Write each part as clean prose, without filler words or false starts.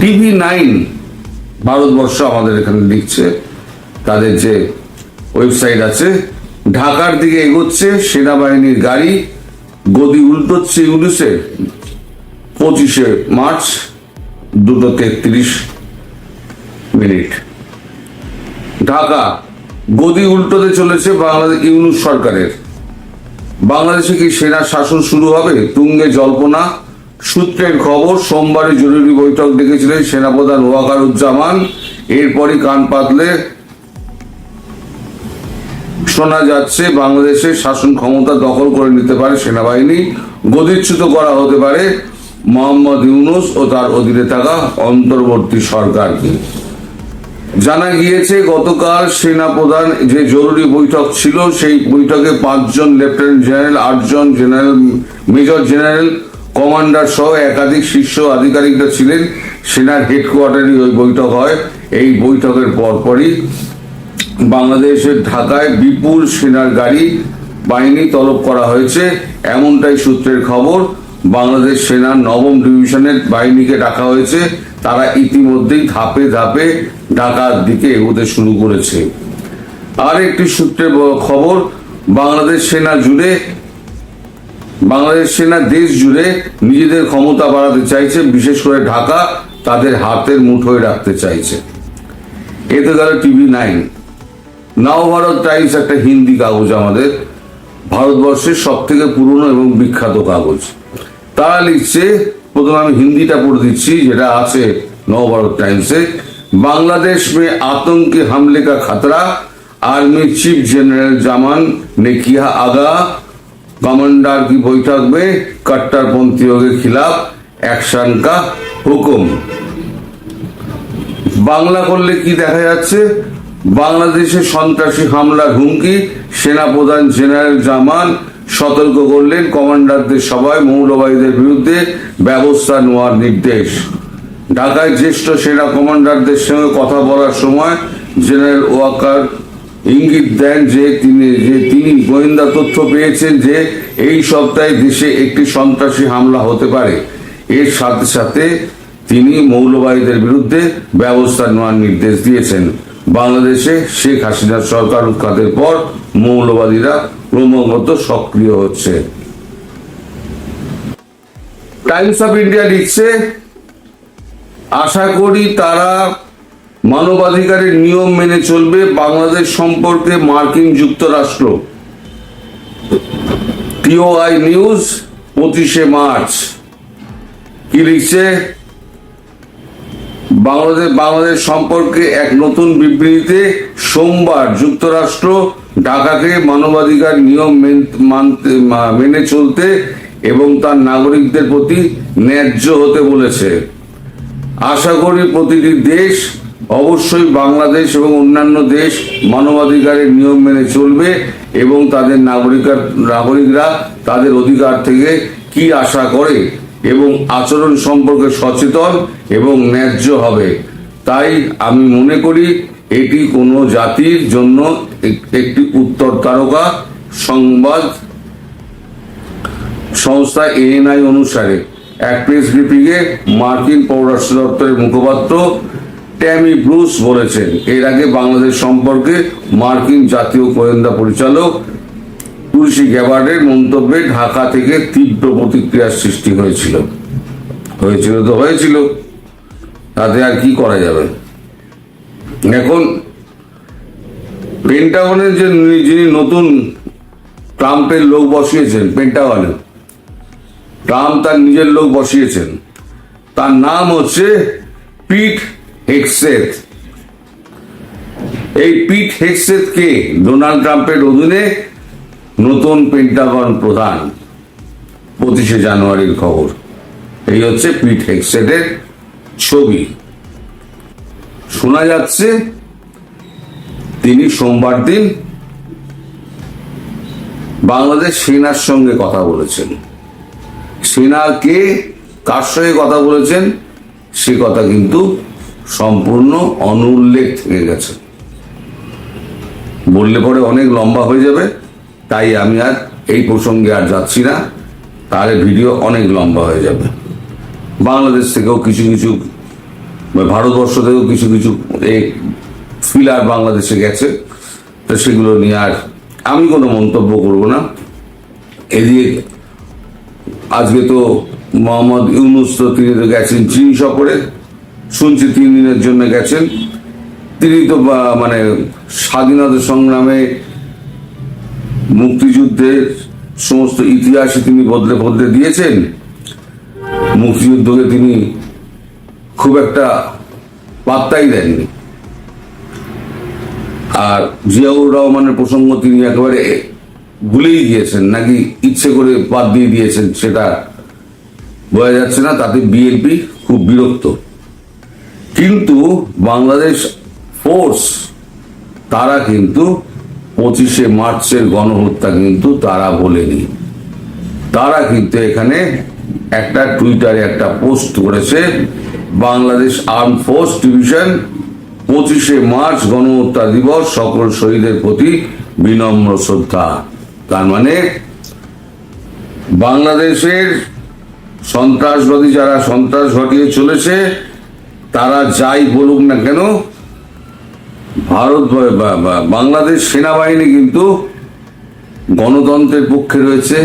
TV9 Bharatvarsha আমাদের এখানে লিখছে, তাদের যে ওয়েবসাইট আছে, ঢাকার দিকে এগোচ্ছে সেনাবাহিনীর গাড়ি, গদি উল্টোচ্ছে ইউনুসের। 25শে মার্চ 2:33। ঢাকা, গদি উল্টোতে চলেছে বাংলাদেশ ইউনুস সরকারের। বাংলাদেশে কি সেনা শাসন শুরু হবে? তুঙ্গে জল্পনা। সূত্রের খবর, সোমবারে জরুরি বৈঠক ডেকেছিলেন সেনাপ্রধান ওয়াকারুজ্জামান। এরপরই কান পাতলে শোনা যাচ্ছে বাংলাদেশের শাসন ক্ষমতা দখল করে নিতে পারে সেনাবাহিনী, গদিচ্যুত করা হতে পারে মোহাম্মদ ইউনুস ও তার অধীনে থাকা অন্তর্বর্তী সরকারকে। জানা গিয়েছে গতকাল সেনাপ্রধান যে জরুরি বৈঠক ছিল, সেই বৈঠকে 5 জন লেফটেন্যান্ট জেনারেল, 8 জন জেনারেল, মেজর জেনারেল, কমান্ডার সহ একাধিক শীর্ষ আধিকারিকরা ছিলেন। সেনার হেডকোয়ার্টারে ওই বৈঠক হয়। এই বৈঠকের পরপরই বাংলাদেশের ঢাকায় বিপুল সেনার গাড়ি বাহিনী তলব করা হয়েছে, এমনটাই সূত্রের খবর। বাংলাদেশ সেনার 9ম ডিভিশনের বাহিনীকে ডাকা হয়েছে। তারা ইতিমধ্যেই ধাপে ধাপে ঢাকার দিকে এগোতে শুরু করেছে। আর একটি সূত্রের খবর, বাংলাদেশ সেনা দেশ জুড়ে নিজেদের ক্ষমতা বাড়াতে চাইছে, বিশেষ করে ঢাকা তাদের হাতের মুঠোয় রাখতে চাইছে। এতে গেল TV9। নবভারত টাইমস একটা হিন্দি কাগজ, আমাদের ভারতবর্ষের সব থেকে পুরনো এবং বিখ্যাত কাগজ। তারা লিখছে, প্রথমে আমি হিন্দিটা পড়ে দিচ্ছি যেটা আছে नवभारत टाइम्स से। बांग्लादेश में आतंक के हमले का खतरा, आर्मी चीफ जनरल जमान ने किया आगाह, कमांडर की बैठक में कट्टरपंथियों के खिलाफ एक्शन का हुक्म। बांग्ला করলে কি দেখা যাচ্ছে, বাংলাদেশে সন্ত্রাসী হামলার হুমকি, সেনাপ্রধান জেনারেল জামান সতর্ক করলেন কমান্ডারদের সবাই মৌলবাদীদের বিরুদ্ধে ব্যবস্থা নেওয়ার নির্দেশ। ঢাকায় জ্যেষ্ঠ সেনা কমান্ডারদের সঙ্গে কথা বলার সময় জেনারেল ওয়াকার ইঙ্গিত দেন যে তিনি গোয়েন্দা তথ্য পেয়েছেন যে এই সপ্তাহে দেশে একটি সন্ত্রাসী হামলা হতে পারে। এর সাথে সাথে তিনি মৌলবাদীদের বিরুদ্ধে ব্যবস্থা নেওয়ার নির্দেশ দিয়েছেন। বাংলাদেশে শেখ হাসিনার সরকার উৎখাতের পর মৌলবাদীরা ক্রমাগত সক্রিয় হচ্ছে। টাইমস অফ ইন্ডিয়া লিখছে, আশা করি তারা মানবাধিকারের নিয়ম মেনে চলবে। বাংলাদেশ সম্পর্কে মার্কিন যুক্তরাষ্ট্র। টিওআই নিউজ 25শে মার্চ কি লিখছে, বাংলাদেশ সম্পর্কে এক নতুন বিবৃতিতে সোমবার যুক্তরাষ্ট্র ঢাকাকে মানবাধিকার নিয়ম মেনে চলতে এবং তার নাগরিকদের প্রতি ন্যায্য হতে বলেছে। আশা করি প্রতিটি দেশ, অবশ্যই বাংলাদেশ এবং অন্যান্য দেশ, মানবাধিকারের নিয়ম মেনে চলবে এবং তাদের নাগরিকরা তাদের অধিকার থেকে কি আশা করে এবং আচরণ সম্পর্কে সচেতন এবং ন্যায্য হবে। তাই আমি মনে করি এটি কোনো জাতির জন্য একটি উত্তর তারকা। সংবাদ সংস্থা ANI অনুসারে এক প্রেস ব্রিফিংয়ে মার্কিন পররাষ্ট্র দপ্তরের মুখপাত্র ট্যামি ব্রুস বলেছেন, এর আগে বাংলাদেশ সম্পর্কে মার্কিন জাতীয় গোয়েন্দা পরিচালক তুলসী গ্যাবার্ডের মন্তব্যে ঢাকা থেকে তীব্র প্রতিক্রিয়ার সৃষ্টি হয়েছিল। তাতে আর কি করা যাবে। এখন পেন্টাগনের যিনি নতুন ট্রাম্পের লোক বসিয়েছেন, পেন্টাগনে ট্রাম্প তার নিজের লোক বসিয়েছেন, তার নাম হচ্ছে পিট হেগসেথ। এই পিট হেগসেথ কে ডোনাল্ড ট্রাম্পের অধীনে নতুন পেন্টাগন প্রধান। 25শে জানুয়ারির খবর। এই হচ্ছে পিট হেগসেথের ছবি। শোনা যাচ্ছে তিনি সোমবার দিন বাংলাদেশ সেনার সঙ্গে কথা বলেছেন। সেনাকে কার সঙ্গে কথা বলেছেন সে কথা কিন্তু সম্পূর্ণ অনুল্লেখ থেকে গেছে। বললে পরে অনেক লম্বা হয়ে যাবে, তাই আমি আর এই প্রসঙ্গে আর যাচ্ছি না, তাহলে ভিডিও অনেক লম্বা হয়ে যাবে। বাংলাদেশ থেকেও কিছু কিছু ভারতবর্ষ থেকেও কিছু কিছু এই ফিলার বাংলাদেশে গেছে, তো সেগুলো নিয়ে আর আমি কোনো মন্তব্য করব না। এদিকে আজকে তো মোহাম্মদ ইউনূস তো তিনি তো গেছেন চীন সফরে, শুনছি 3 দিনের জন্য গেছেন। তিনি তো মানে স্বাধীনতা সংগ্রামে মুক্তিযুদ্ধের সমস্ত ইতিহাসে তিনি বদলে বদলে দিয়েছেন। মুক্তিযুদ্ধকে তিনি খুব একটা পাত্তাই দেননি, আর জিয়াউর রহমানের প্রসঙ্গ তিনি একেবারে ভুলেই গিয়েছেন, নাকি ইচ্ছে করে বাদ দিয়ে দিয়েছেন সেটা বোঝা যাচ্ছে না। তাতে বিএনপি খুব বিরক্ত। কিন্তু বাংলাদেশ ফোর্স তারা কিন্তু 25শে মার্চের গণহত্যা কিন্তু তারা বলেনি। তারা কিন্তু এখানে একটা টুইটারে একটা পোস্ট করেছে, বাংলাদেশ আর্ম ফোর্স ডিভিশন 25শে মার্চ গণহত্যা দিবস, সকল শহীদের প্রতি বিনম্র শ্রদ্ধা। তার মানে বাংলাদেশের সন্ত্রাসবাদী যারা সন্ত্রাস ঘটিয়ে চলেছে, তারা যাই বলুক না কেন, বাংলাদেশ সেনাবাহিনী কিন্তু গণতন্ত্রের পক্ষে রয়েছে,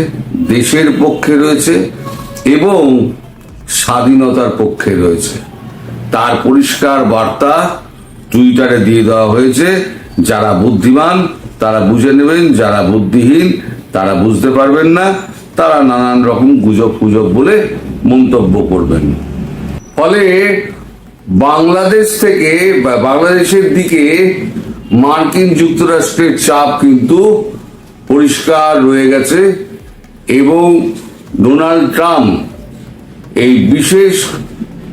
দেশের পক্ষে রয়েছে এবং স্বাধীনতার পক্ষে রয়েছে। তার পরিষ্কার বার্তা টুইটারে দিয়ে দেওয়া হয়েছে। যারা বুদ্ধিমান তারা বুঝে নেবেন, যারা বুদ্ধিহীন তারা বুঝতে পারবেন না, তারা নানান রকম গুজব ফুজব বলে মন্তব্য করবেন। ফলে বাংলাদেশ থেকে বা বাংলাদেশের দিকে মার্কিন যুক্তরাষ্ট্রের চাপ কিন্তু পরিষ্কার রয়ে গেছে এবং ডোনাল্ড ট্রাম্প এই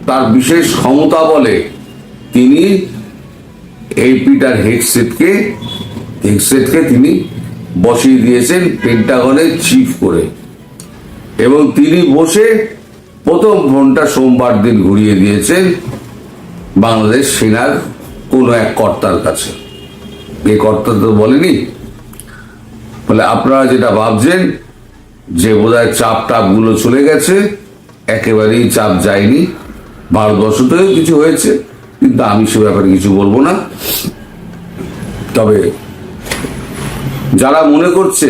তার বিশেষ ক্ষমতা বলে তিনি এই পিটার হেগসেটকে তিনি বসিয়ে দিয়েছেন পেন্টাগনের চিফ করে, এবং তিনি বসে প্রথম ফোনটা সোমবার দিন ঘুরিয়ে দিয়েছেন বাংলাদেশ সেনার কোন এক কর্তার কাছে। এই কর্তা তো বলেনি। ফলে আপনারা যেটা ভাবছেন যে বোধহয় চাপ গুলো চলে গেছে, একেবারেই চাপ যায়নি। ভারতবর্ষতেও কিছু হয়েছে, কিন্তু আমি সে ব্যাপারে কিছু বলবো না। তবে যারা মনে করছে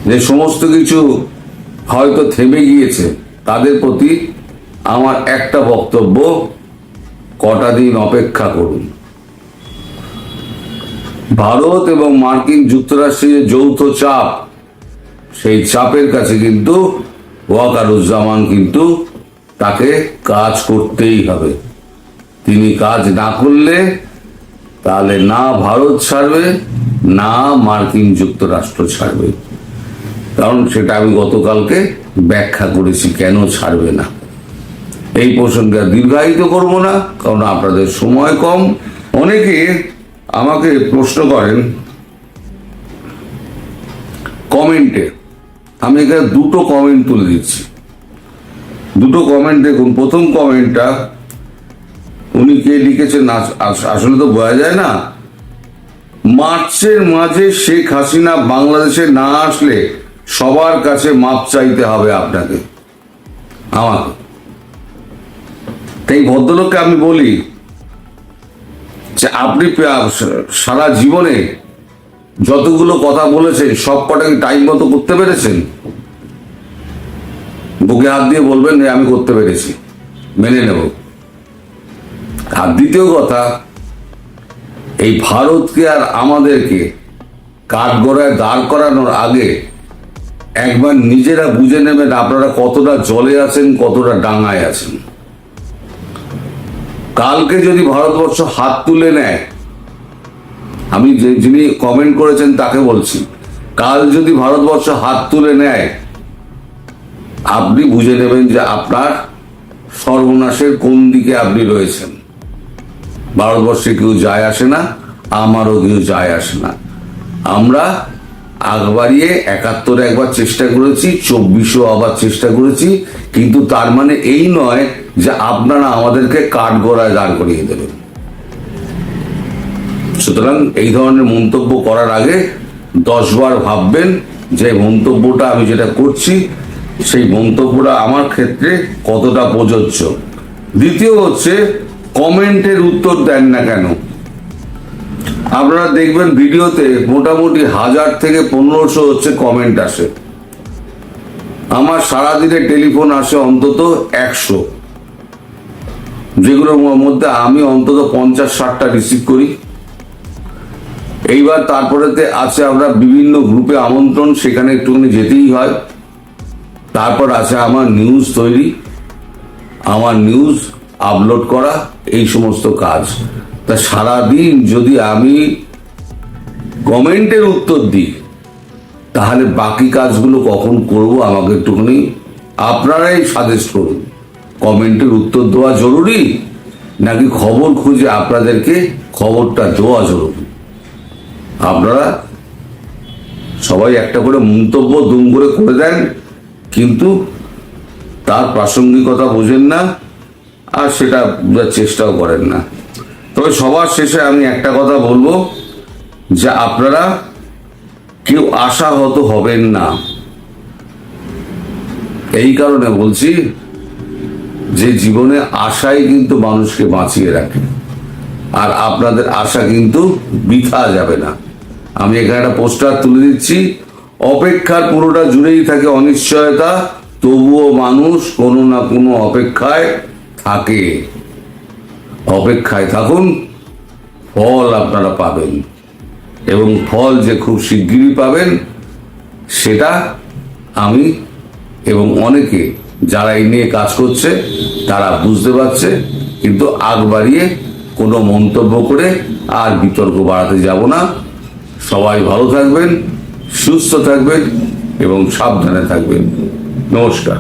যে সমস্ত কিছু হয়তো থেমে গিয়েছে, তাদের প্রতি আমার একটা বক্তব্য, কটা দিন অপেক্ষা করুন। ভারত এবং মার্কিন যুক্তরাষ্ট্রের যৌথ চাপ, সেই চাপের কাছে কিন্তু ওয়াকারুজ্জামান কিন্তু তাকে কাজ করতেই হবে। তিনি কাজ না করলে তাহলে না ভারত ছাড়বে, না মার্কিন যুক্তরাষ্ট্র ছাড়বে। কারণ সেটা আমি গতকালকে ব্যাখ্যা করেছি কেন ছাড়বে না। এই প্রসঙ্গে দীর্ঘায়িত করব না, কারণ আপনাদের সময় কম। অনেকে আমাকে প্রশ্ন করেন কমেন্টে, আমি এখানে দুটো কমেন্ট তুলে দিচ্ছি। দুটো কমেন্ট দেখুন। প্রথম কমেন্টটা উনি কে লিখেছেন আসলে তো বোঝা যায় না। মার্চের মাঝে শেখ হাসিনা বাংলাদেশে না আসলে সবার কাছে মাপ চাইতে হবে আপনাকে, আমাকে। তাই ভদ্রলোককে আমি বলি যে আপনি সারা জীবনে যতগুলো কথা বলেছেন সব কটাকে টাইম মতো করতে পেরেছেন? বুকে হাত দিয়ে বলবেন যে আমি করতে পেরেছি, মেনে নেব। আর দ্বিতীয় কথা, এই ভারতকে আর আমাদেরকে কাঠগড়ায় দাঁড় করানোর আগে একবার নিজেরা বুঝে নেবেন আপনারা কতটা জলে আছেন, কতটা ডাঙায় আছেন। কালকে যদি ভারতবর্ষ হাত তুলে নেয়, আমি যিনি কমেন্ট করেছেন তাকে বলছি, কাল যদি ভারতবর্ষ হাত তুলে নেয়, আপনি বুঝে নেবেন যে আপনার সর্বনাশের কোন দিকে আপনি রয়েছেন। ভারতবর্ষে কেউ যায় আসে না, আমারও কেউ যায় আসে না। আমরা আগ বাড়িয়ে 71 একবার চেষ্টা করেছি, 24ও আবার চেষ্টা করেছি, কিন্তু তার মানে এই নয় যে আপনারা আমাদেরকে কাঠগড়ায় দাঁড় করিয়ে দেবেন। সুতরাং এই ধরনের মন্তব্য করার আগে 10 বার ভাববেন যে মন্তব্যটা আমি যেটা করছি সেই মন্তব্যটা আমার ক্ষেত্রে কতটা প্রযোজ্য। দ্বিতীয় হচ্ছে কমেন্টের উত্তর দেন না কেন। আপনারা দেখবেন ভিডিওতে মোটামুটি 1000 থেকে 1500 হচ্ছে কমেন্ট আসে, আমার সারাদিনে টেলিফোন আসে অন্তত 100, যেগুলোর মধ্যে আমি অন্তত 50-60টা রিসিভ করি। এইবার তারপরেতে আছে আমরা বিভিন্ন গ্রুপে আমন্ত্রণ, সেখানে একটুখানি যেতেই হয়। তারপর আছে আমার নিউজ তৈরি, আমার নিউজ আপলোড করা, এই সমস্ত কাজ। তা সারাদিন যদি আমি কমেন্টের উত্তর দিই তাহলে বাকি কাজগুলো কখন করব আমাকে একটুখানি আপনারাই সাজেস্ট করুন। কমেন্টের উত্তর দেওয়া জরুরি নাকি খবর খুঁজে আপনাদেরকে খবরটা দেওয়া জরুরি? আপনারা সবাই একটা করে মন্তব্য দুম করে দেন, কিন্তু তার প্রাসঙ্গিকতা বোঝেন না আর সেটা বোঝার চেষ্টাও করেন না। তবে সবার শেষে আমি একটা কথা বলবো, যে আপনারা কেউ আশাহত হবেন না। এই কারণে বলছি যে জীবনে আশাই কিন্তু মানুষকে বাঁচিয়ে রাখে, আর আপনাদের আশা কিন্তু বৃথা যাবে না। আমি এখানে একটা পোস্টার তুলে দিচ্ছি, অপেক্ষার পুরোটা জুড়েই থাকে অনিশ্চয়তা, তবুও মানুষ কোনো না কোনো অপেক্ষায় থাকে। অপেক্ষায় থাকুন, ফল আপনারা পাবেন, এবং ফল যে খুব শিগগিরই পাবেন সেটা আমি এবং অনেকে যারা এই নিয়ে কাজ করছে তারা বুঝতে পারছে। কিন্তু আগ বাড়িয়ে কোনো মন্তব্য করে আর বিতর্ক বাড়াতে যাব না। সবাই ভালো থাকবেন, সুস্থ থাকবেন এবং সাবধানে থাকবেন। নমস্কার।